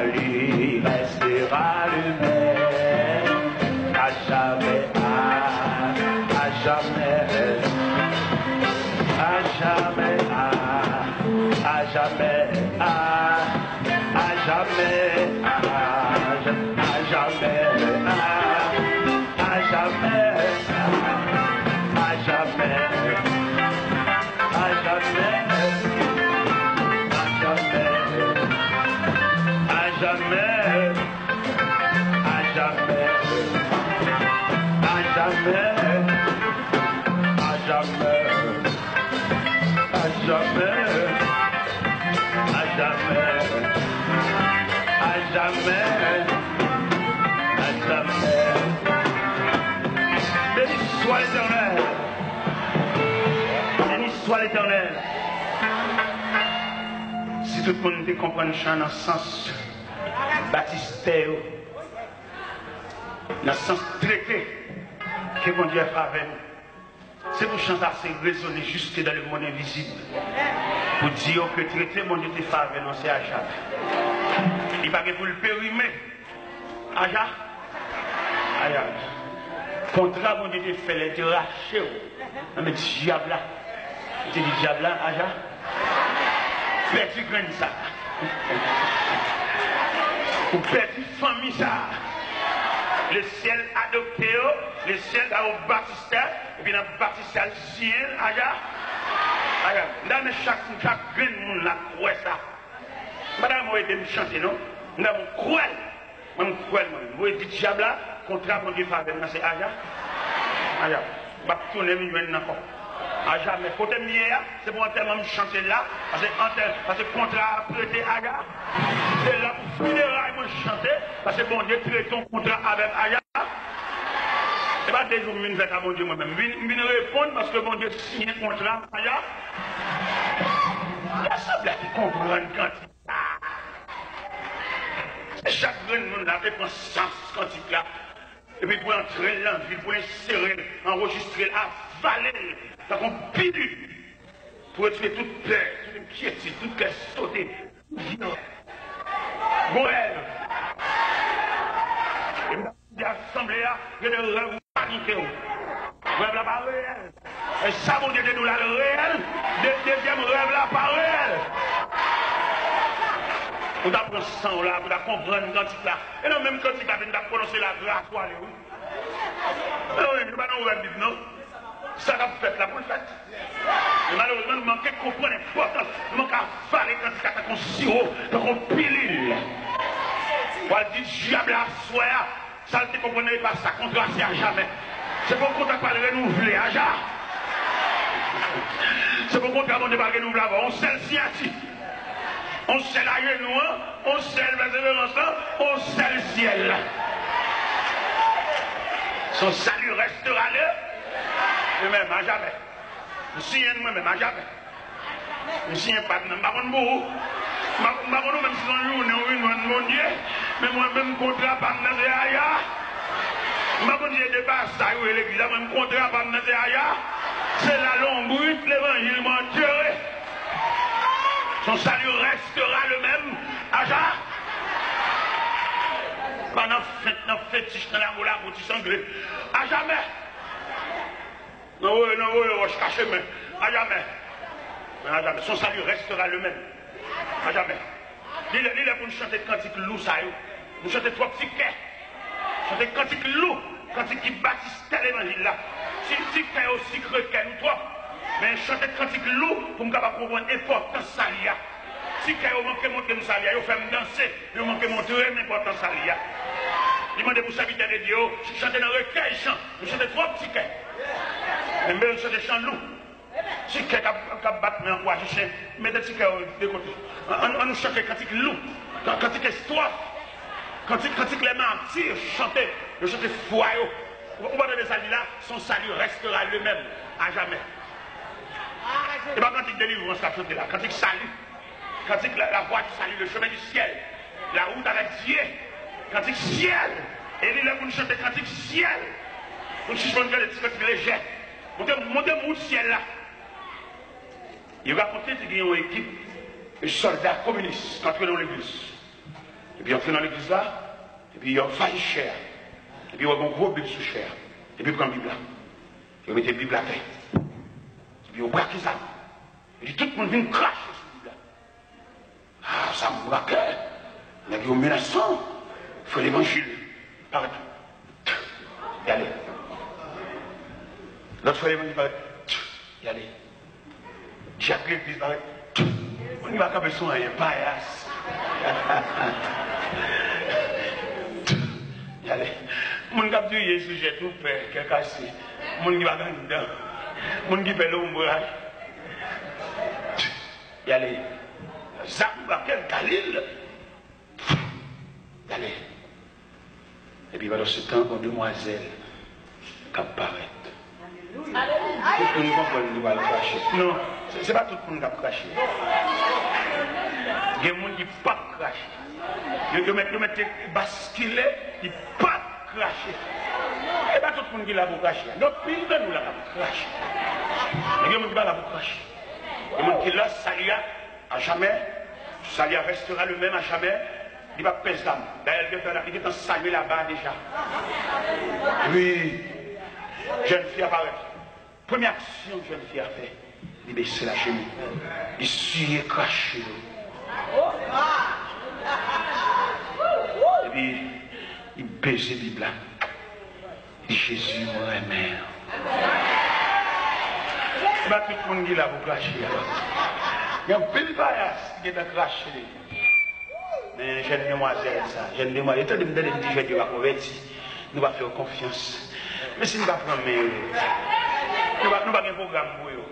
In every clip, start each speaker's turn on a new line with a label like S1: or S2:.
S1: Lui restera le même, à jamais, à jamais, à jamais, à jamais, à jamais, à jamais, à jamais, à jamais, à jamais. Jamais, à jamais, à jamais, à jamais, à jamais, à jamais, à jamais, à jamais. Béni soit l'Éternel, béni soit l'Éternel. Si tout le monde comprend le chant dans le sens baptisté, dans le sens traité que mon Dieu a fait avec nous. C'est pour chanter assez résonner jusque dans le monde invisible. Pour dire que traité, mon Dieu te fait avec nous, c'est Aja. Il va pour le périmer. Aja. Aja. Contrat, mon Dieu te fait les racher. Mais diable là. Tu dis diable là, Aja. Petit grain ça. Ou petit famille ça. Le ciel adopté, le ciel a baptisé, et puis dans le baptisé le ciel, aja. Dans chaque grain de monde là, croit ça. Madame, moi, je me chanter, non? Nous avons croix. Moi, je crois, moi, je dis diable là, contrat mon Dieu faveur, c'est aja. Aja. Je vais tourner maintenant encore. À jamais. Côté mieux, c'est pour un terme de chanter là, parce que contrat prêté Aga. C'est là pour funérailles, moi chanter, parce que bon Dieu traite ton contrat avec Aga. Et pas des jours, je vais à mon Dieu moi-même. Je vais répondre parce que mon Dieu signe un contrat Aga. Il y a ça qui comprennent quand chaque monde là fait sens quand il là. Et puis pour entrer dans la ville, pour insérer, enregistrer, avaler, ça qu'on pilule, pour tuer toute peur, toute inquiétude, toute cœur sauté, bon rêve. Et puis l'assemblée là, il y a des rêves paniqués. Rêve là pas réel. Et ça, mon Dieu, nous là le réel, deuxième rêve là pas réel. On apprend ça là, on comprendre quand il là. Et non, même quand il a prononcé la grâce, oui. Non, oui, nous ne pouvons pas non. Ça va fait là pour le fait. Et malheureusement, nous manquons de comprendre l'importance. Nous manquons à avaler quand il a un sirop, un pilule. On va dire, diable à soi, ça ne comprenez pas ça, contrat c'est à jamais. C'est pour qu'on ne pas le renouveler, à jamais. C'est pour qu'on ne pas le renouveler avant. On sait le sciatique. On sait la genou, on sait le persévérance, on sait le ciel. Son salut restera là, et même à jamais. Je suis un moi-même à jamais. Je suis un pas de même. Je ne sais même si on joue, mon Dieu, mais moi-même contrat pas de aïe. Je ne sais pas ça, l'église, même contrat pas de aïe. C'est la longue brute, l'évangile menteur. Son salut restera le même, Aja. Pendant fétiche dans la moula, pour tu sanglé. À jamais. Non, je cache, mais à jamais. À jamais. Son salut restera le même. À jamais. Il est pour nous chanter cantique loup, ça y est. Nous chanter trois petits quais. Chanter cantique loup, cantique qui bâtisse tel évangile là. Si petit quais aussi creux que nous trois. Mais chanter cantique loup pour me comprendre l'importance de ça. Si vous manquez de monter ça, vous faites danser, vous manquez de montrer l'importance de ça. Demandez pour serviteur de Dieu, je chante dans le recueil chant, vous chantez trois petits quais. Mais même chantez chant loup. Si quai qui bat en quoi, je chante, mettez petit quais de côté. On nous chante cantique loup, cantique histoire, cantique les martyrs, chantez, je chante foi. Vous voyez les saluts là, son salut restera le même, à jamais. Et pas quand il délivre, on s'est chanté là. Quand il salue, quand il la voie du salut, le chemin du ciel, la route avec Dieu, quand il ciel, et il est pour nous chanter quand il ciel. Donc si je veux dire les petits cantiques légers, montez mon ciel là. Il racontait qu'il y a une équipe de soldats communistes entrés dans l'église. Et puis on fait dans l'église là, et puis on faillit cher. Et puis on a un gros Bible sous chair. Et puis on prend la Bible là. Et on met la Bible à terre. Et puis on braque ça. Et puis tout le monde vient cracher sur la Bible là. Ah, ça me braque. Il y a des menaçants. Il faut l'évangile. Arrête. Y aller. L'autre fois l'évangile paraît. Y aller. Jacques l'église paraît. On n'y va pas besoin d'un paillasse. Y aller. Mon cap du Jésus, j'ai tout fait, qui est cassé. Mon qui va gagner dedans. Mon qui fait l'ombrage. Y aller. Zamba, quel Galil. Y aller. Et puis pendant ce temps, une demoiselle qui apparaît. Tout le monde comprend qu'il va le cracher. Non, ce n'est pas tout le monde qui va cracher. Il y a des gens qui ne peuvent pas cracher. Ils mettent basculer, ils ne peuvent pas cracher. Ce n'est pas tout le monde qui l'a pour cracher. Donc, pile de nous l'a pour cracher. Il y a des gens qui ne l'a pour cracher. Il y a des gens qui l'a salia à jamais. Salia restera le même à jamais. Il va pèser d'âme. D'ailleurs, il est en saluer là-bas déjà. Oui. Jeune fille apparaît. Première action que jeune fille a fait, il baisse la chemise. Il suit craché. Et puis, il baisse la Bible. Il dit Jésus, mon mère. Il va tout le monde qui l'a pour cracher. Il y a un peu de paillasse qui est en craché. Mais jeune demoiselle, ça, jeune demoiselle, étant donné que je vais convertir, nous allons faire confiance. Mais si nous ne pas prendre, nous n'avons pas un programme pour eux.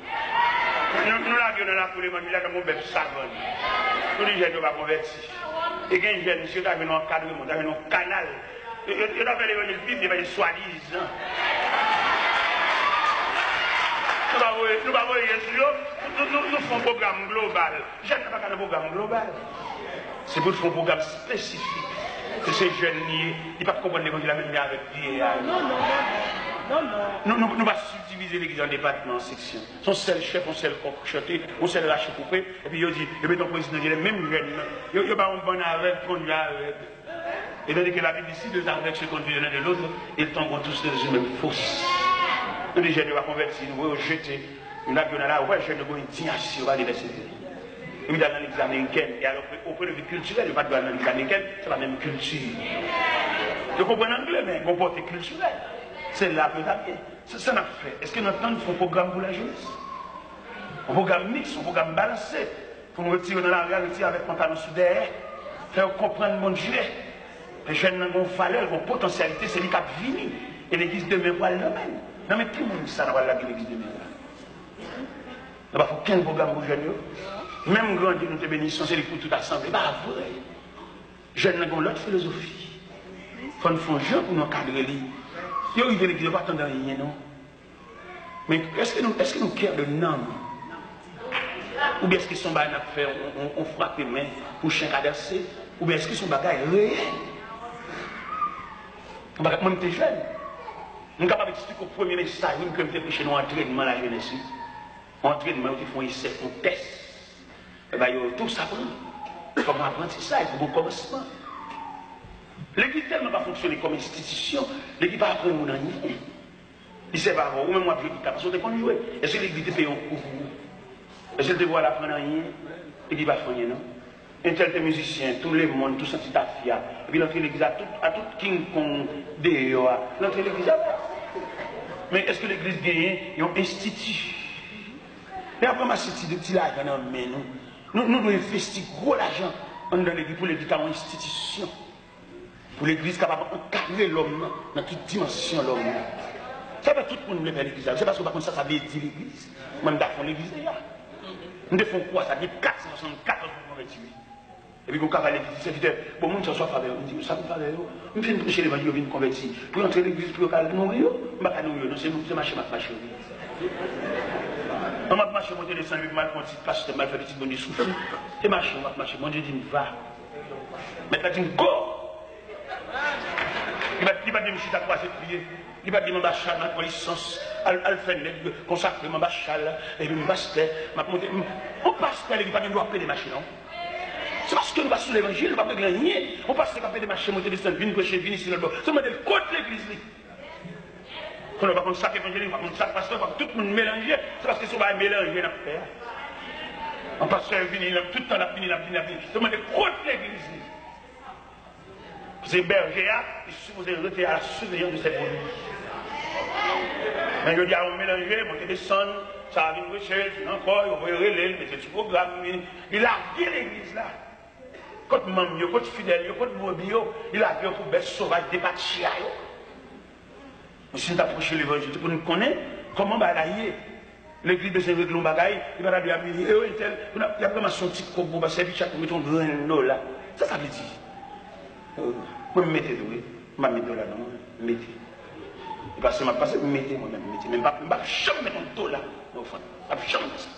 S1: Nous l'avons dans la cour, nous avons un bébé savon. Nous les jeunes ne pas convertir. Et quand les jeunes, monsieur, nous avons un cadre, nous avons un canal. Nous avons fait l'évangile Bible, nous avons soi-disant. Nous avons nous faisons un programme global. Je n'ai pas un programme global. C'est pour faire un programme spécifique. Que ces jeunes, ils ne peuvent pas comprendre l'évangile même avec Dieu. Non. Nous allons subdiviser l'église en départements, en sections. Son seul chef, on seul coq chanté, on seul raché coupé. Et puis il dit, il met ton président, il est même jeune. Il n'y a pas un bon arrêt, conduit arrêt. Et tandis que la Bible ici, deux arrêts se conduisent l'un de l'autre, ils tombent tous dans une même fosse. Nous, les jeunes, nous allons convertir, nous allons jeter. Nous allons là, ouais, je ne vais pas dire, on va l'université. Il dans l'église américaine, et alors au point de vue culturel, il va dans l'église américaine, c'est la même culture. Je comprends l'anglais, mais mon portée culturel. C'est là que ça ça n'a fait. Est-ce que notre temps, nous faisons un programme pour la jeunesse? Un programme mixte, un programme balancé, pour nous retirer dans la réalité avec pantalon sous derrière, faire comprendre mon Dieu. Les jeunes ont valeur, ont potentialité, c'est lui qui a fini. Et l'église demain, voilà le même. Non, mais tout le monde ça n'a pas l'église demain. Il n'y a pas aucun programme pour les jeunes. Même grand Dieu nous te bénissons, c'est pour toute assemblée. Bah, vrai. Jeunes n'ont l'autre philosophie. Il faut nous faire un jeu pour nous encadrer. Ils arrivent à l'église, ils ne pas attendre rien, non. Mais est-ce que nous cœurs de nom? Ou bien est-ce qu'ils sont bagages à faire, on frappe les mains pour chien cadersé? Ou bien est-ce qu'ils sont bagages réels? Moi, je suis jeune. Je suis capable d'expliquer au premier message, que je fais chez nous entraînement la jeunesse. Entraînement, ils font essai, on teste. Et bien, tout ça prend. Comme apprentissage, il faut un commencement. L'église tellement pas fonctionner comme institution, l'église va apprendre mon rien. Il sait pas, ou même moi, je dis, parce qu'on est qu'on jouer. Est-ce que l'église paye un coup pour vous? Est-ce que devoir apprendre rien? L'église va faire rien, non? Un tel musicien, tout le monde, tout ça, c'est ta fille. Et puis l'entrée de l'église, à tout King Kong, l'entrée de l'église. Mais est-ce que l'église gagne? Ils ont institut. Mais après, ma cité de petit là, mais nous devons investir gros l'argent dans l'église pour l'église comme institution. Pour l'église capable d'encadrer l'homme dans toute dimension l'homme. Ça va tout le monde faire l'église. C'est parce que par contre ça veut dire l'église. Même d'affaire l'église là. Nous devons quoi? Ça dit 474 pour convertir. Et puis quand on va à l'église, c'est dit, bon, monde soit faveur. On dit, ça vous faveur. On fait prêcher l'évangile, on vient convertir. Pour entrer à l'église, pour mourir, on va pas mourir. Non, c'est marcher, marcher. On va marcher, monter les 5 minutes, mal conti, pasteur, mal fait petit bonnet souffle. Et marcher, on va marcher. Mon Dieu dit, va. Maintenant, il dit, go! Il va dire, je suis à quoi c'est prier. Il va dire, mon bachal, ma licence, elle fait consacrer mon bachal, et puis mon pasteur, ma monter. Mon pasteur, il va dire, doit payer des machines, non? C'est parce que nous passons l'évangile, nous ne pouvons pas gagner. On passe les des marchés, monter des scènes, venir prêcher, venir ici, là-bas. C'est le contre l'église. On ne va pas contre chaque évangile, on va contre chaque pasteur, on va tout le monde mélanger. C'est parce que si on va mélanger dans le père. On passe venir, tout le temps, la fini. C'est le contre l'église. C'est berger, il est supposé rester à la surveillance de ses produits. Mais je dis à on mélanger, monter des sons, ça va venir prêcher, encore, on va relayer, mettre du programme. Il a gué l'église là. Quand maman, quand fidèle, quand mobile, il a vu pour bête sauvage débattre. Mais si nous approchons l'évangile, pour nous connaître comment bagailler. L'église de Saint-Réglon bagaille, il va dire à lui, il y a vraiment son petit coco, parce que chaque mettre un grain là. Ça veut dire. Moi, je me mettez doué, je me mets là, non, mettez. Parce que je me mettez moi-même, mettez. Même pas, je ne mettre un dos là, au fond. Je ne jamais faire ça.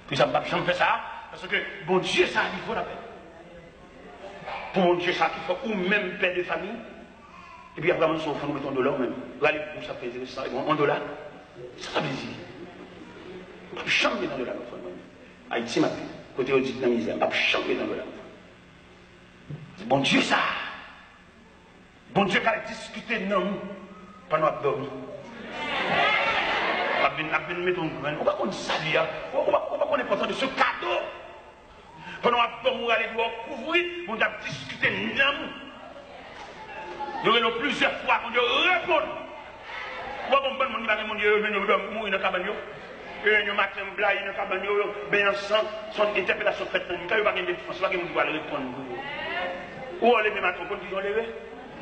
S1: Puis ça, je ne jamais faire ça, parce que bon Dieu, ça, il faut la paix. Pour mon Dieu, ça, il faut ou même père de famille. Et puis après, on nous mettons un dollar même. Regardez, pour ça fait ça, un dollar. Ça veut dire. Je ne vais jamais mettre un dollar, au fond. Haïti, ma paix. Côté audit dans la misère, je ne vais jamais mettre un dollar. Bon Dieu, ça. Bon Dieu, qui a discuté de nous pendant que nous dormons. On va mettre un grain. On va qu'on salue. On va qu'on est content de ce cadeau. Pendant que nous dormons, on va aller couvrir. On va discuter de nous. Nous avons plusieurs fois qu'on doit répondre. On va comprendre que mon Dieu est mourir dans la cabane. Nous matin, blague dans la cabane. Bien ensemble, son interprétation faite dans le cas. Il n'y a pas de défense. Il n'y a pas de pouvoir répondre. Ou on les met maintenant, on dit on les met.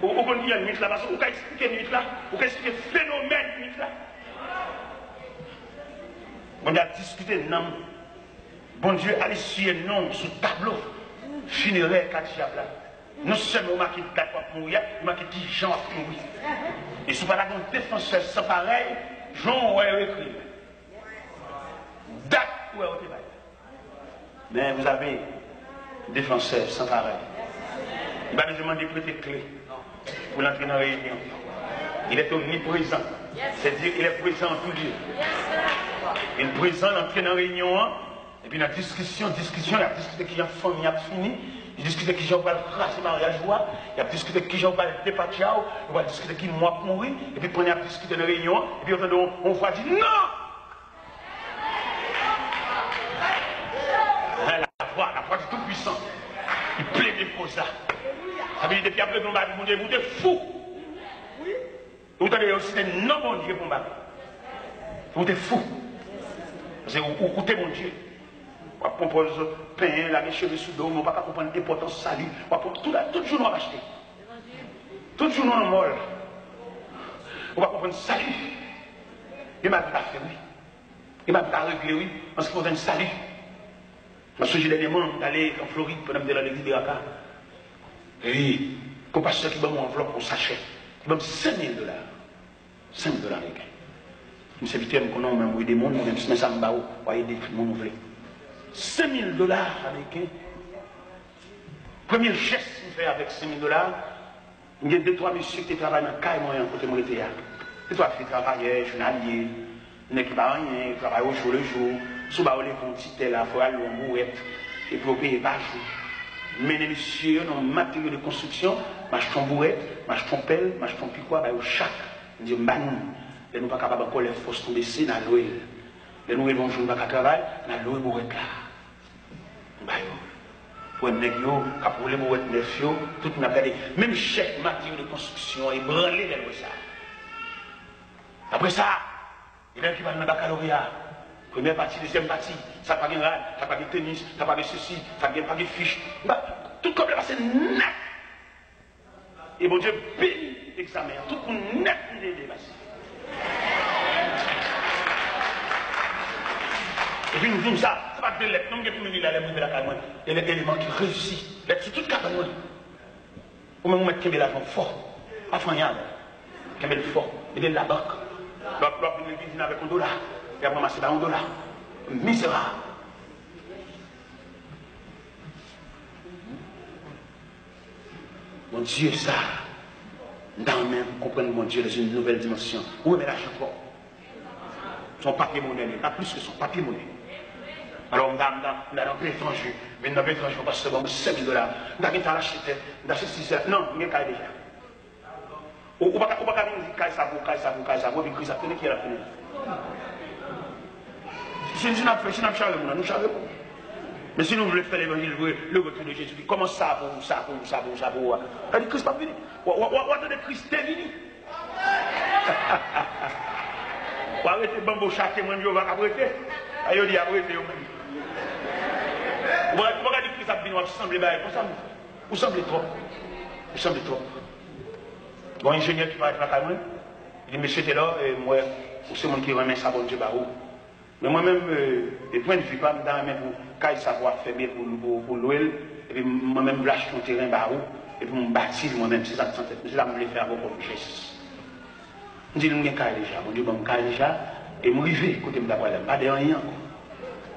S1: Ou on dit une nuit là, parce qu'on peut expliquer une nuit là, ou peut expliquer le phénomène de nuit là. On a discuté, non. Bon Dieu, allez suivre non sur le tableau funéraire Katiab là. Non seulement marqué date pour mourir, il marqué qui Jean pour mourir. Et si vous avez un défenseur sans pareil, Jean va écrire. Date où est le débat. Mais vous avez un défenseur sans pareil. Il va nous demander de prêter clé pour l'entrer dans la réunion. Il est omniprésent. C'est-à-dire qu'il est présent en tout lieu. Il est présent, l'entrée dans la réunion. Et puis la discussion, il a discuté qui a fini, il a fini. Il a discuté qui va le craser mariage, il a discuté qui va le départir, il va discuter qui moi pour mourir. Et puis on a discuté dans la réunion. Et puis on va dire non! La voix du Tout-Puissant. Il plaît des causes là. Ça veut dire depuis après qu'on va dire, mon Dieu, vous êtes fou. Vous avez aussi des non bon Dieu pour moi. Vous êtes fou. Parce que vous êtes mon Dieu. On propose pain, la cheveux sous dos, on ne va pas comprendre l'importance du salut. Tout jour, on va acheter. Tout jour, on va mort. On va comprendre le salut. Il m'a dit à faire, oui. Il m'a dit à régler, oui. Parce qu'il faut un salut. Parce que j'ai des demandes d'aller en Floride pour aller dans l'église de Raka. Et comme pasteur qui m'a mon enveloppe pour sachet, il m'a dit $5 000. $5 000 américains. Je me suis invité à me connaître, on m'a envoyé des mondes, on m'a dit, mais ça me bat où? On va aider tout le monde, on voulait. $5 000 américains. Premier geste que je fais avec $5 000, il y a 2-3 messieurs qui travaillent dans le cas et moi, côté mon été. Et toi, qui travaillent, journalier, il n'y a qui rien, travaille au jour le jour. Si vous avez un petit tel, il faut aller en bouette et puis vous payez par jour. Mais les messieurs, dans le matériel de construction, m'achètent bouette, m'achètent pelle, m'achètent piquois, au chaque. Ils disent, nous ne sommes pas capables de les forces tomber ici dans l'ouïe. Les nous vont jouer dans le travail, dans l'ouïe bouette là. Pour un nègre, pour les bouettes neuf, tout n'a pas dit. Même chaque matériel de construction est branlé dans le ça. Après ça, il y a qui va dans le baccalauréat. Première partie, deuxième partie, ça n'a pas de rad, ça n'a pas de tennis, ça n'a pas de ceci, ça n'a pas de fiche. Tout comme là, c'est net. Et mon Dieu bénit l'examen. Tout pour net les débasser. Et puis nous disons ça, c'est pas de lettres, non, mais nous la lettre de la caméra. Il y a des éléments qui réussissent. Lettre sur toute caméra. Ou même mettre Kembel l'argent fort. Pas fanyal. Kembel fort. Il est de la banque. L'autre vient avec $1. Et après, c'est $1. Misérable. Mon Dieu, ça, dans même, comprendre mon Dieu dans une nouvelle dimension. Où est l'argent fort? Son papier monnaie, pas plus que son papier monnaie. Alors, madame, dans l'étranger, mais dans l'étranger, on passe bon, 5 000 $. D'ailleurs, t'as acheté, d'acheter 6 heures. Non, il y a déjà. Ou pas dire caille ça, puis crise à tenir qui est la fenêtre. Si nous avons chargé, nous chargeons. Mais si nous voulons faire l'évangile, le retour de Jésus, comment ça pour ça. Elle dit Christ pas venu. Ou attendez Christ est venu. Ou arrêtez bambo chaque moi, je vais arrêter. Aïe, dit arrêtez. Vous regardez Christ a venu, vous semblez vous semblez trop. Bon ingénieur qui va être là, il dit monsieur t'es là, et moi, c'est moi qui remet ça bon Dieu barreau. Mais moi-même, des points de vue, pas dans même pour savoir fermer pour l'ouel, et puis moi-même, je lâche mon terrain barreau, et puis je bâtis moi-même, c'est ça que je vais faire avec mon geste. Je dis, je suis déjà, mon Dieu, je suis déjà, et je suis arrivé, côté de la voile, pas de rien.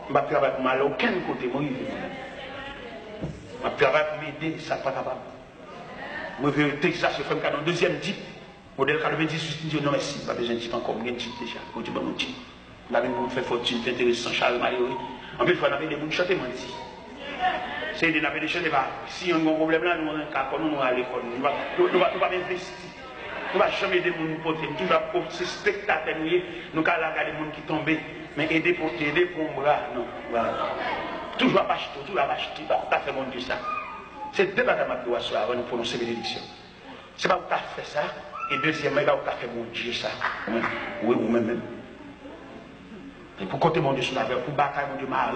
S1: Je ne vais pas travailler pour m'aller aucun côté, je suis arrivé. Je vais travailler pour m'aider, ça n'est pas capable. Je vais au Texas, je fais un deuxième type, modèle 98, je dis, non, merci, pas besoin de type encore, je suis déjà, je dis, bon, type. Là, on fait fortune, c'est intéressant, Charles Mario. En plus, il faut avoir des gens qui chantent, ici. C'est des gens qui chantent. Si on a un problème là, nous avons un cas, nous allons à l'école. Nous ne pouvons pas investir. Nous ne pouvons jamais aider les gens pour toujours ces spectateurs, nous allons regarder les gens qui tombent. Mais aider pour un bras, non. Voilà. Toujours pas acheter, pas faire mon Dieu ça. C'est deux bagages que je dois avant de prononcer bénédiction. C'est pas où tu as fait ça, et deuxièmement, c'est pas où tu as fait mon Dieu ça. Oui, ou même. Et pour côté mon Dieu sur la verre, pour bataille mon Dieu marre,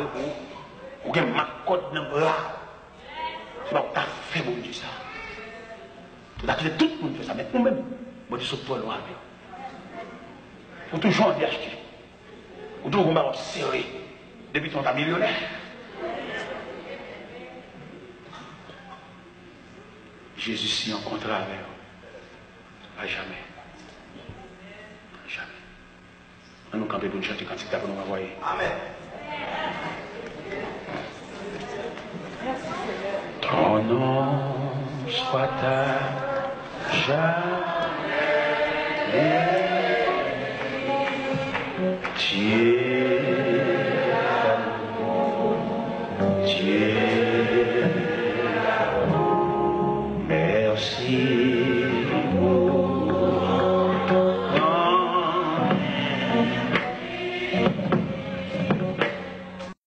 S1: pour que ma côte dans le bras. C'est pas où tu as fait mon Dieu ça. Tout le monde fait ça, mais nous-mêmes, mon Dieu saute toi loin avec. Pour toujours en acheter. Pour toujours on serré. Depuis qu'on t'a millionnaire. Jésus s'y rencontrera avec eux. À jamais. À jamais. On nous camper pour nous chanter quand il pour nous envoyer. Amen. Ton nom soit à jamais. Dieu, merci.